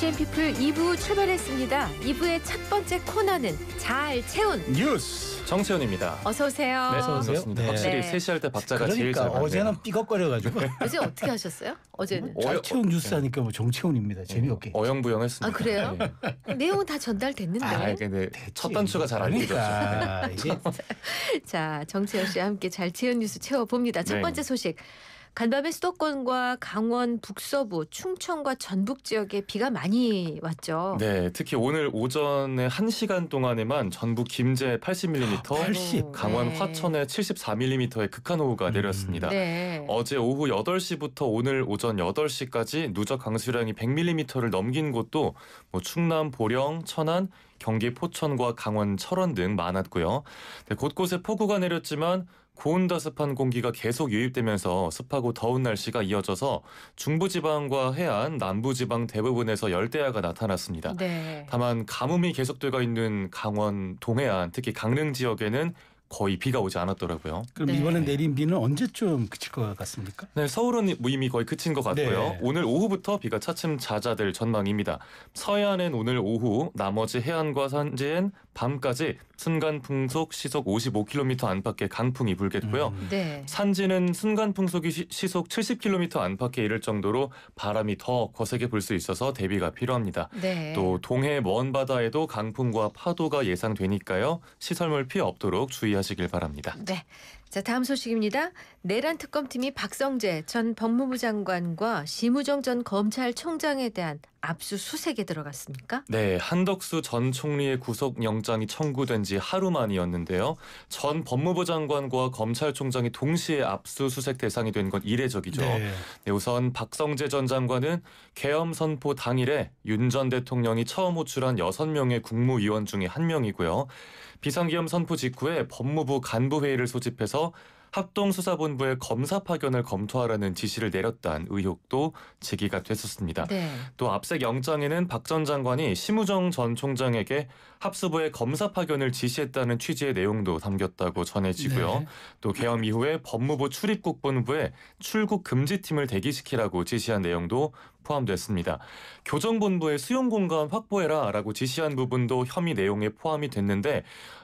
GMP풀 2부 출발했습니다. 2부의 첫 번째 코너는 잘 채운 뉴스 정채훈입니다. 어서 오세요. 네, 어서 오세요. 네. 확실히 3시 할 때 박자가 제일 잘 그러니까 맞네요. 어제는 삐걱거려가지고 어제 어떻게 하셨어요? 어제는? 잘 채운 뉴스 하니까 뭐 정채훈입니다. 재미없게. 어영부영했습니다. 아 그래요? 네. 내용은 다 전달됐는데. 아, 근데 첫 단추가 잘 안 끼졌죠. 그러니까 이게 자, 정채훈 씨와 함께 잘 채운 뉴스 채워봅니다. 첫 네. 번째 소식. 간밤에 수도권과 강원 북서부, 충청과 전북 지역에 비가 많이 왔죠. 네, 특히 오늘 오전에 1시간 동안에만 전북 김제 80mm, 80. 강원 네. 화천에 74mm의 극한호우가 내렸습니다. 네. 어제 오후 8시부터 오늘 오전 8시까지 누적 강수량이 100mm를 넘긴 곳도 뭐 충남 보령, 천안, 경기 포천과 강원 철원 등 많았고요. 네, 곳곳에 폭우가 내렸지만 고온다습한 공기가 계속 유입되면서 습하고 더운 날씨가 이어져서 중부지방과 해안, 남부지방 대부분에서 열대야가 나타났습니다. 네. 다만 가뭄이 계속되고 있는 강원 동해안, 특히 강릉 지역에는 거의 비가 오지 않았더라고요. 그럼 네. 이번에 내린 비는 언제쯤 그칠 것 같습니까? 네, 서울은 이미 거의 그친 것 같고요. 네. 오늘 오후부터 비가 차츰 잦아들 전망입니다. 서해안엔 오늘 오후, 나머지 해안과 산지엔 밤까지 순간 풍속 시속 55km 안팎의 강풍이 불겠고요. 네. 산지는 순간 풍속이 시속 70km 안팎에 이를 정도로 바람이 더 거세게 불 수 있어서 대비가 필요합니다. 네. 또 동해 먼 바다에도 강풍과 파도가 예상되니까요. 시설물 피해 없도록 주의하시길 바랍니다. 네. 자, 다음 소식입니다. 내란 특검팀이 박성재 전 법무부 장관과 심우정 전 검찰총장에 대한 압수수색에 들어갔습니까? 네, 한덕수 전 총리의 구속영장이 청구된 지 하루 만이었는데요. 전 법무부 장관과 검찰총장이 동시에 압수수색 대상이 된 건 이례적이죠. 네. 네, 우선 박성재 전 장관은 계엄 선포 당일에 윤 전 대통령이 처음 호출한 6명의 국무위원 중에 한 명이고요. 비상계엄 선포 직후에 법무부 간부회의를 소집해서 합동수사본부의 검사 파견을 검토하라는 지시를 내렸다는 의혹도 제기가 됐었습니다. 네. 또 압색 영장에는 박 전 장관이 심우정 전 총장에게 합수부의 검사 파견을 지시했다는 취지의 내용도 담겼다고 전해지고요. 네. 또 계엄 이후에 법무부 출입국본부에 출국 금지팀을 대기시키라고 지시한 내용도 포함됐습니다. 교정본부의 수용 공간 확보해라라고 지시한 부분도 혐의 내용에 포함이 됐는데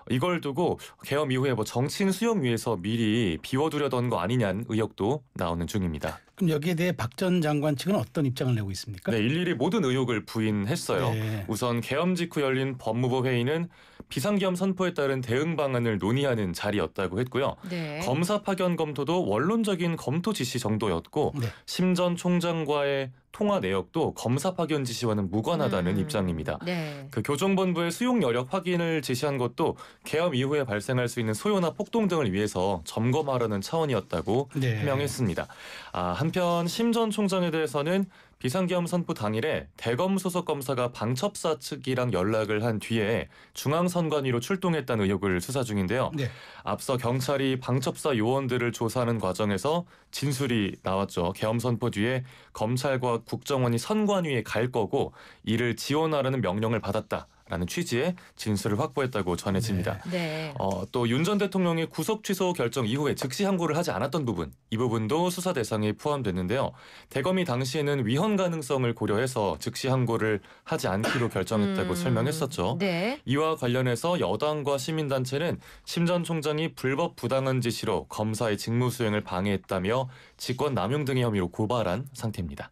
이걸 두고 계엄 이후에 뭐 정치인 수용 위해서 미리 비워두려던 거 아니냐는 의혹도 나오는 중입니다. 그럼 여기에 대해 박 전 장관 측은 어떤 입장을 내고 있습니까? 네, 일일이 모든 의혹을 부인했어요. 네. 우선 계엄 직후 열린 법무부 회의는 비상계엄 선포에 따른 대응 방안을 논의하는 자리였다고 했고요. 네. 검사 파견 검토도 원론적인 검토 지시 정도였고 네. 심 전 총장과의 통화 내역도 검사 파견 지시와는 무관하다는 입장입니다. 네. 그 교정본부의 수용 여력 확인을 지시한 것도 계엄 이후에 발생할 수 있는 소요나 폭동 등을 위해서 점검하라는 차원이었다고 네. 해명했습니다. 한편 심 전 총장에 대해서는 비상계엄 선포 당일에 대검 소속 검사가 방첩사 측이랑 연락을 한 뒤에 중앙선관위로 출동했다는 의혹을 수사 중인데요. 네. 앞서 경찰이 방첩사 요원들을 조사하는 과정에서 진술이 나왔죠. 계엄 선포 뒤에 검찰과 국정원이 선관위에 갈 거고 이를 지원하라는 명령을 받았다라는 취지의 진술을 확보했다고 전해집니다. 네. 또 윤 전 대통령의 구속 취소 결정 이후에 즉시 항고를 하지 않았던 부분, 이 부분도 수사 대상에 포함됐는데요. 대검이 당시에는 위헌 가능성을 고려해서 즉시 항고를 하지 않기로 결정했다고 설명했었죠. 네. 이와 관련해서 여당과 시민단체는 심 전 총장이 불법 부당한 지시로 검사의 직무 수행을 방해했다며 직권 남용 등의 혐의로 고발한 상태입니다.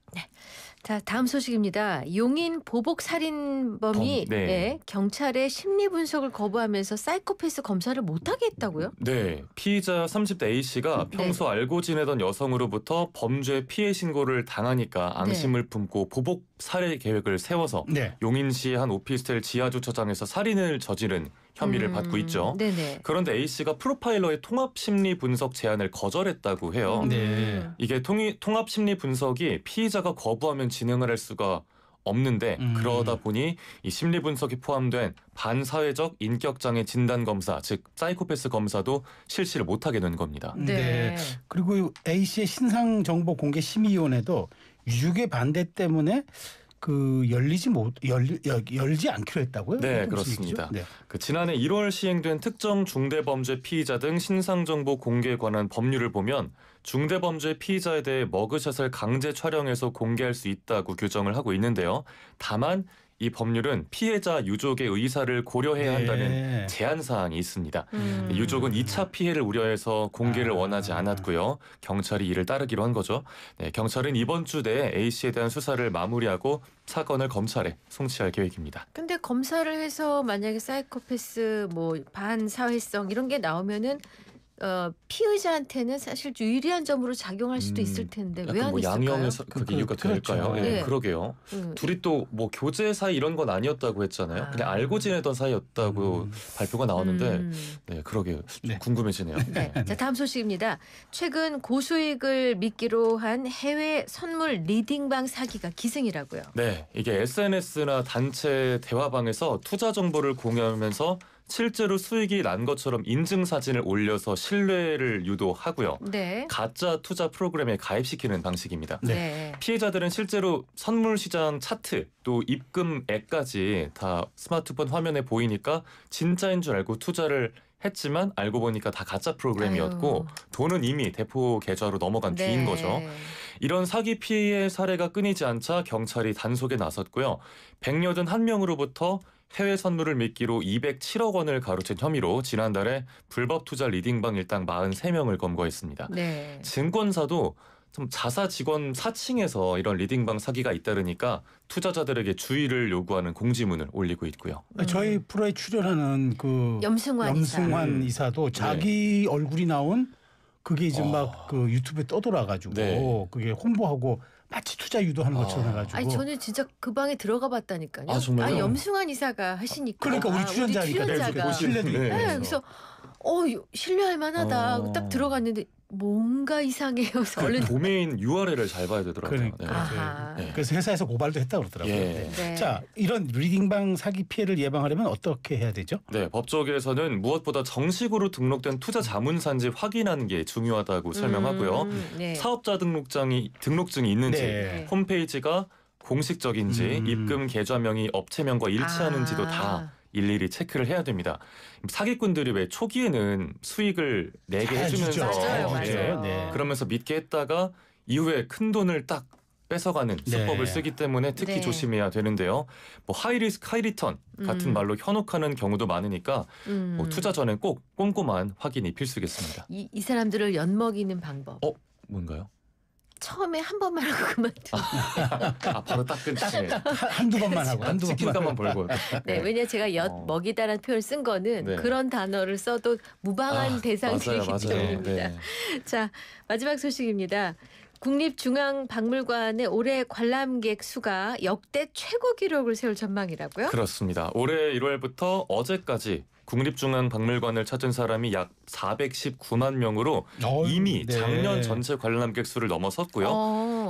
자, 다음 소식입니다. 용인 보복 살인범이 네. 예, 경찰의 심리 분석을 거부하면서 사이코패스 검사를 못하게 했다고요? 네, 피의자 30대 A씨가 평소 알고 지내던 여성으로부터 범죄 피해 신고를 당하니까 앙심을 품고 보복 살해 계획을 세워서 네. 용인시 한 오피스텔 지하주차장에서 살인을 저지른 혐의를 받고 있죠. 네네. 그런데 A씨가 프로파일러의 통합심리 분석 제안을 거절했다고 해요. 네. 이게 통합심리 분석이 피의자가 거부하면 진행을 할 수가 없는데 그러다 보니 이 심리 분석이 포함된 반사회적 인격장애 진단검사, 즉 사이코패스 검사도 실시를 못하게 된 겁니다. 네. 그리고 A씨의 신상정보 공개 심의위원회도 유족의 반대 때문에 열지 않기로 했다고요? 네, 이게 무슨 그렇습니다. 얘기죠? 네. 그 지난해 1월 시행된 특정 중대범죄 피의자 등 신상정보 공개에 관한 법률을 보면 중대범죄 피의자에 대해 머그샷을 강제 촬영해서 공개할 수 있다고 규정을 하고 있는데요. 다만 이 법률은 피해자 유족의 의사를 고려해야 한다는 네. 제한 사항이 있습니다. 음. 유족은 2차 피해를 우려해서 공개를 아. 원하지 않았고요. 경찰이 이를 따르기로 한 거죠. 네, 경찰은 이번 주 내에 A 씨에 대한 수사를 마무리하고 사건을 검찰에 송치할 계획입니다. 근데 검사를 해서 만약에 사이코패스 뭐 반사회성 이런 게 나오면은 피의자한테는 사실 유리한 점으로 작용할 수도 있을 텐데 왜 약간 안 뭐 있을까요? 양형에서 그게 이유가 그렇죠. 될까요? 예, 네. 그러게요. 음. 둘이 또 뭐 교제 사이 이런 건 아니었다고 했잖아요. 아. 그냥 알고 지내던 사이였다고 발표가 나오는데 음. 네, 그러게요. 좀 네. 궁금해지네요. 네. 자, 다음 소식입니다. 최근 고수익을 미끼로 한 해외 선물 리딩방 사기가 기승이라고요. 네, 이게 SNS나 단체 대화방에서 투자 정보를 공유하면서 실제로 수익이 난 것처럼 인증 사진을 올려서 신뢰를 유도하고요. 네. 가짜 투자 프로그램에 가입시키는 방식입니다. 네. 피해자들은 실제로 선물 시장 차트 또 입금액까지 다 스마트폰 화면에 보이니까 진짜인 줄 알고 투자를 했지만 알고 보니까 다 가짜 프로그램이었고 아유. 돈은 이미 대포 계좌로 넘어간 네. 뒤인 거죠. 이런 사기 피해 사례가 끊이지 않자 경찰이 단속에 나섰고요. 181명으로부터 해외 선물을 미끼로 207억 원을 가로챈 혐의로 지난달에 불법 투자 리딩방 일당 43명을 검거했습니다. 네. 증권사도 좀 자사 직원 사칭해서 이런 리딩방 사기가 잇따르니까 투자자들에게 주의를 요구하는 공지문을 올리고 있고요. 저희 프로에 출연하는 그 염승환 이사. 염승환 이사도 자기 얼굴이 나온 그게 이제 막 그 유튜브에 떠돌아가지고 네. 그게 홍보하고 마치 투자 유도하는 것처럼 아. 해가지고 아니 저는 진짜 그 방에 들어가 봤다니까요. 아, 정말요? 염승환 이사가 하시니까. 그러니까 우리 출연자니까 출연자가. 신뢰도 있고. 네. 네, 그래서 신뢰할 만하다. 하고 딱 들어갔는데 뭔가 이상해요. 그래서 그 얼른 도메인 URL을 잘 봐야 되더라고요. 그러니까. 네. 아하. 네. 그래서 회사에서 고발도 했다고 그러더라고요. 예. 네. 네. 자, 이런 리딩방 사기 피해를 예방하려면 어떻게 해야 되죠? 네, 법조계에서는 무엇보다 정식으로 등록된 투자 자문사인지 확인하는 게 중요하다고 설명하고요. 네. 사업자 등록증이 있는지, 네. 홈페이지가 공식적인지, 음. 입금 계좌명이 업체명과 일치하는지도 아. 다 일일이 체크를 해야 됩니다. 사기꾼들이 왜 초기에는 수익을 내게 잘 해주면서 주죠. 맞아요, 잘 주죠. 맞아요. 네. 그러면서 믿게 했다가 이후에 큰 돈을 딱 뺏어가는 네. 수법을 쓰기 때문에 특히 네. 조심해야 되는데요. 뭐 하이리스크 하이리턴 같은 말로 현혹하는 경우도 많으니까 뭐 투자 전에 꼭 꼼꼼한 확인이 필수겠습니다. 이 사람들을 엿먹이는 방법. 뭔가요? 처음에 한 번만 하고 그만두고. 바로 딱 끊치네. 한두 번만 하고 한두 번만 치킨값만 벌고. 네, 왜냐 제가 엿먹이다라는 표현을 쓴 거는 네. 그런 단어를 써도 무방한 대상들이기 맞아요. 때문입니다. 네. 자, 마지막 소식입니다. 국립중앙박물관의 올해 관람객 수가 역대 최고 기록을 세울 전망이라고요? 그렇습니다. 올해 1월부터 어제까지 국립중앙박물관을 찾은 사람이 약 419만 명으로 이미 네. 작년 전체 관람객 수를 넘어섰고요.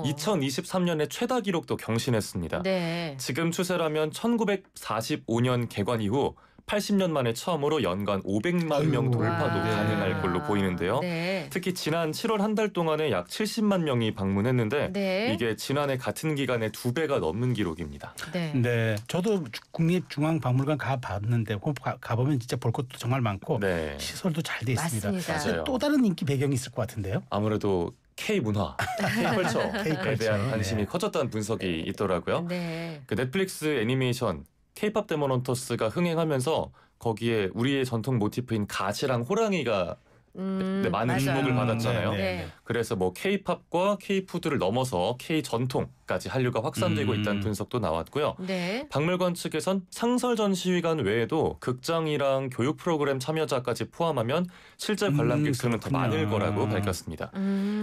2023년에 최다 기록도 경신했습니다. 네. 지금 추세라면 1945년 개관 이후 80년 만에 처음으로 연간 500만 명 아이고. 돌파도 와. 가능할 걸로 보이는데요. 네. 특히 지난 7월 한 달 동안에 약 70만 명이 방문했는데 네. 이게 지난해 같은 기간의 2배가 넘는 기록입니다. 네. 네, 저도 국립중앙박물관 가봤는데 가보면 진짜 볼 것도 정말 많고 네, 시설도 잘 돼 있습니다. 맞습니다. 맞아요. 또 다른 인기 배경이 있을 것 같은데요. 아무래도 K 문화, K컬처에 K컬처. 대한 관심이 네. 커졌다는 분석이 있더라고요. 네. 그 넷플릭스 애니메이션 K-팝 데몬 헌터스가 흥행하면서 거기에 우리의 전통 모티프인 가시랑 호랑이가 네, 많은 맞아요. 주목을 받았잖아요. 네. 그래서 뭐 K-팝과 K-푸드를 넘어서 K-전통까지 한류가 확산되고 있다는 분석도 나왔고요. 네. 박물관 측에선 상설 전시관 외에도 극장이랑 교육 프로그램 참여자까지 포함하면 실제 관람객 수는 더 그렇군요. 많을 거라고 밝혔습니다.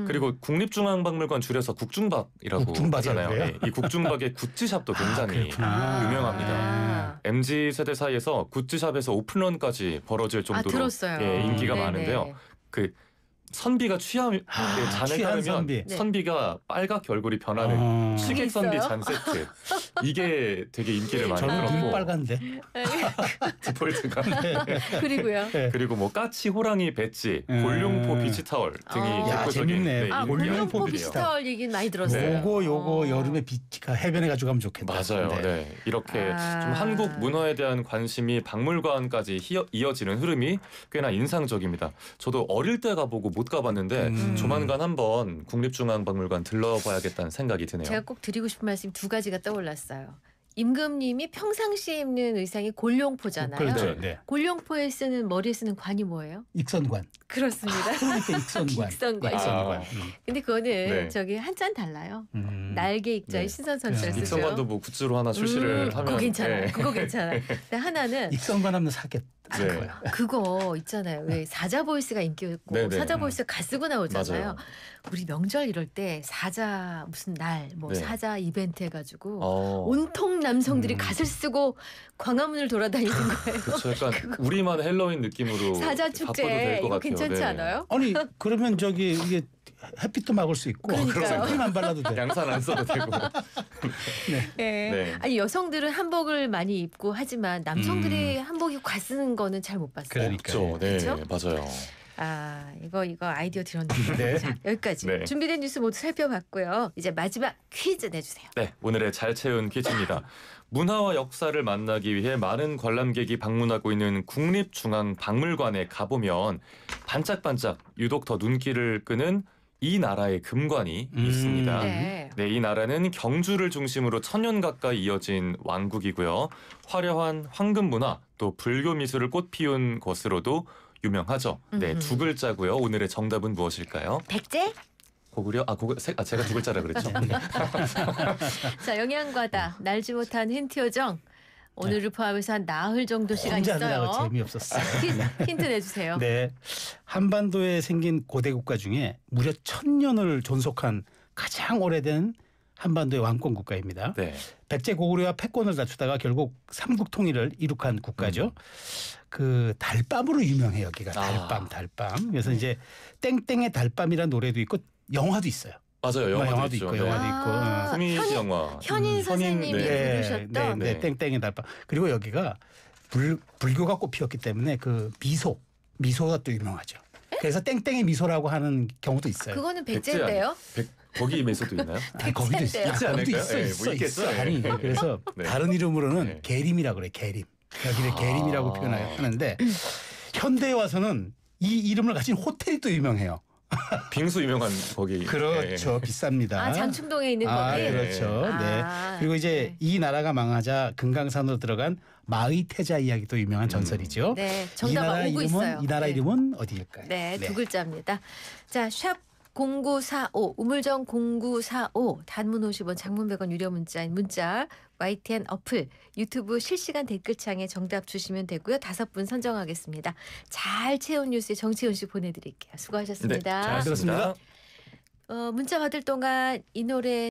그리고 국립중앙박물관 줄여서 국중박이라고 국중박이라고 하잖아요. 그래요? 네, 이 국중박의 굿즈샵도 굉장히 그렇구나. 유명합니다. MZ 세대 사이에서 굿즈샵에서 오픈런까지 벌어질 정도로 들었어요. 예, 인기가 네네. 많은데요. 그 선비가 잔을 취한 따르면 선비. 네. 선비가 빨갛게 얼굴이 변하는 취객 선비 있어요? 잔 세트. 이게 되게 인기를 많이 저는 끌었고 눈 빨간데. 디폴트가 그리고요. 그리고 뭐 까치 호랑이 배지, 골룡포 비치 타월 등이 야, 대표적인 재밌네. 아, 인기 골룡포 골룡포 상품들이에요. 비스타월 얘기는 많이 들었어요. 요거 여름에 비치가 해변에 가지고 가면 좋겠다. 맞아요. 네. 이렇게 아. 좀 한국 문화에 대한 관심이 박물관까지 이어지는 흐름이 꽤나 인상적입니다. 저도 어릴 때 가보고 못 가봤는데 조만간 한번 국립중앙박물관 들러봐야겠다는 생각이 드네요. 제가 꼭 드리고 싶은 말씀이 두 가지가 떠올랐어요. 임금님이 평상시에 입는 의상이 골룡포잖아요. 그렇죠. 네. 골룡포에 쓰는 머리에 쓰는 관이 뭐예요? 익선관. 그렇습니다. 그러니까 익선관. 익선관. 아. 근데 그거는 네. 저기 한자는 달라요. 음. 날개 익자에 네. 신선선자를 쓰죠. 익성관도 뭐 굿즈로 하나 출시를 하면 그거 괜찮아요. 네. 그거 괜찮아요. 근데 하나는 익선관 하면 사겠. 살 네. 거야. 그거 있잖아요. 왜 사자 보이스가 인기였고 네네. 사자 보이스 가 쓰고 나오잖아요. 맞아요. 우리 명절 이럴 때 사자 무슨 날 뭐 네. 사자 이벤트 해가지고 어. 온통 남성들이 갓을 쓰고 광화문을 돌아다니는 거예요. 그렇죠. 약간 우리만의 헬로윈 느낌으로 사자 바꿔도 축제 될 것 이거 같아요. 괜찮지 네. 않아요? 아니 그러면 저기 이게 햇빛도 막을 수 있고 그러니까요. 크림 안 발라도 돼. 양산 안 써도 되고. 네. 네. 아니 여성들은 한복을 많이 입고 하지만 남성들이 한복 입고 갓 쓰는 거는 잘 못 봤어요. 그러니까. 그렇죠. 네, 그렇죠? 맞아요. 아 이거 아이디어 드렸는데 네. 자, 여기까지 네. 준비된 뉴스 모두 살펴봤고요. 이제 마지막 퀴즈 내주세요. 네, 오늘의 잘 채운 퀴즈입니다. 문화와 역사를 만나기 위해 많은 관람객이 방문하고 있는 국립중앙박물관에 가보면 반짝반짝 유독 더 눈길을 끄는 이 나라의 금관이 있습니다. 네. 네, 이 나라는 경주를 중심으로 1000년 가까이 이어진 왕국이고요. 화려한 황금 문화 또 불교 미술을 꽃피운 것으로도 유명하죠. 네, 두 글자고요. 오늘의 정답은 무엇일까요? 백제? 고구려? 제가 두 글자라 그랬죠. 자 영양과다 날지 못한 힌트요정 오늘을 포함해서 한 나흘 정도 시간 혼자 하느라고 있어요. 재미없었어요. 힌트 내주세요. 네. 한반도에 생긴 고대 국가 중에 무려 1000년을 존속한 가장 오래된 한반도의 왕권 국가입니다. 네. 백제 고구려와 패권을 다투다가 결국 삼국 통일을 이룩한 국가죠. 그 달밤으로 유명해요. 여기가 달밤. 그래서 이제 땡땡의 달밤이라는 노래도 있고 영화도 있어요. 맞아요. 영화도 있죠. 있고 네. 영화도 있고. 코미디 영화. 현인 선생님이 네, 부르셨던 네, 땡땡의 달밤. 그리고 여기가 불교가 꽃피었기 때문에 그 미소가 또 유명하죠. 그래서 땡땡의 미소라고 하는 경우도 있어요. 그거는 백제 백제인데요. 거기 메소드 있나요? 아니, 거기도 있어. 백제인데요. 있지 거기도 않을까요? 있어. 네, 뭐 있겠죠. 아니 그래서 네. 다른 이름으로는 네. 계림이라고 그래. 계림. 여기를 계림이라고 표현하는데 현대에 와서는 이 이름을 가진 호텔이 또 유명해요. 빙수 유명한 거기. 그렇죠. 비쌉니다. 아 장충동에 있는 거기. 그렇죠. 네. 아, 그리고 이제 네. 이 나라가 망하자 금강산으로 들어간 마의태자 이야기도 유명한 전설이죠. 네, 이 정답 나라 오고 이름은 있어요. 이 나라 네. 이름은 어디일까요? 네, 두 글자입니다. 자, 샵 0945 우물정 0945 단문 50원 장문 100원 유료 문자인 문자 YTN 어플 유튜브 실시간 댓글창에 정답 주시면 되고요. 5분 선정하겠습니다. 잘 채운 뉴스에 정채훈 씨 보내드릴게요. 수고하셨습니다. 잘 들었습니다. 문자 받을 동안 이 노래